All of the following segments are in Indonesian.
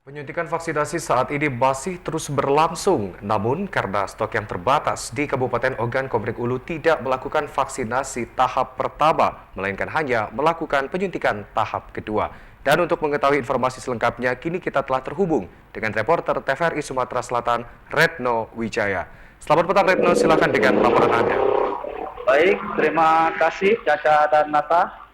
Penyuntikan vaksinasi saat ini masih terus berlangsung, namun karena stok yang terbatas di Kabupaten Ogan Komering Ulu tidak melakukan vaksinasi tahap pertama, melainkan hanya melakukan penyuntikan tahap kedua. Dan untuk mengetahui informasi selengkapnya, kini kita telah terhubung dengan reporter TVRI Sumatera Selatan, Retno Wijaya. Selamat petang Retno, silakan dengan laporan Anda. Baik, terima kasih Caca dan Nata.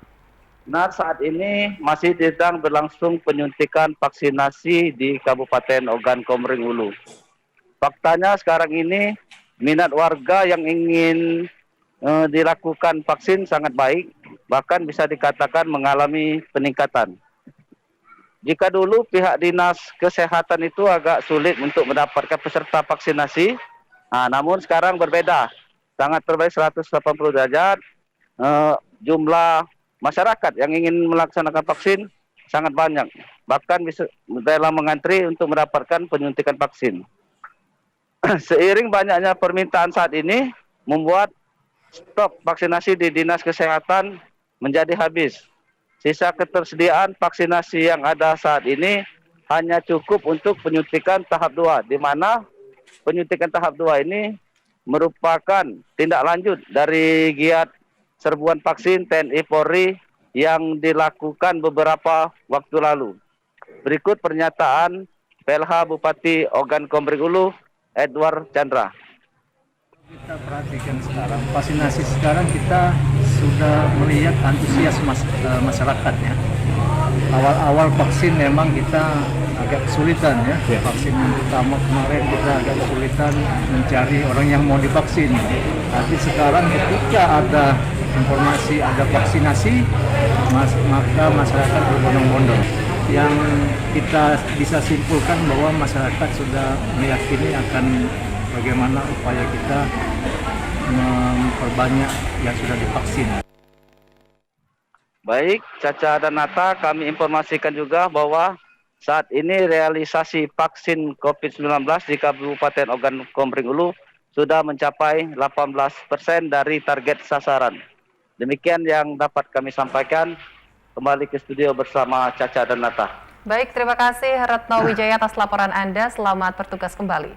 Nah, saat ini masih sedang berlangsung penyuntikan vaksinasi di Kabupaten Ogan Komering Ulu. Faktanya sekarang ini minat warga yang ingin dilakukan vaksin sangat baik, bahkan bisa dikatakan mengalami peningkatan. Jika dulu pihak dinas kesehatan itu agak sulit untuk mendapatkan peserta vaksinasi, namun sekarang berbeda. Sangat terbaik 180 derajat, jumlah masyarakat yang ingin melaksanakan vaksin sangat banyak. Bahkan bisa rela mengantri untuk mendapatkan penyuntikan vaksin. Seiring banyaknya permintaan saat ini, membuat stok vaksinasi di Dinas Kesehatan menjadi habis. Sisa ketersediaan vaksinasi yang ada saat ini hanya cukup untuk penyuntikan tahap 2, di mana penyuntikan tahap 2 ini merupakan tindak lanjut dari giat serbuan vaksin TNI Polri yang dilakukan beberapa waktu lalu. Berikut pernyataan PLH Bupati Ogan Komering Ulu, Edward Chandra. Kita perhatikan sekarang, vaksinasi sekarang kita sudah melihat antusias masyarakat ya. Awal-awal vaksin memang kita agak kesulitan ya. Vaksin yang pertama kemarin kita agak kesulitan mencari orang yang mau divaksin. Tapi sekarang ketika ada informasi ada vaksinasi, maka masyarakat berbondong-bondong. Yang kita bisa simpulkan bahwa masyarakat sudah meyakini akan bagaimana upaya kita memperbanyak yang sudah divaksin. Baik, Caca dan Nata, kami informasikan juga bahwa saat ini realisasi vaksin COVID-19 di Kabupaten Ogan Komering Ulu sudah mencapai 18% dari target sasaran. Demikian yang dapat kami sampaikan. Kembali ke studio bersama Caca dan Nata. Baik, terima kasih Retno Wijaya atas laporan Anda. Selamat bertugas kembali.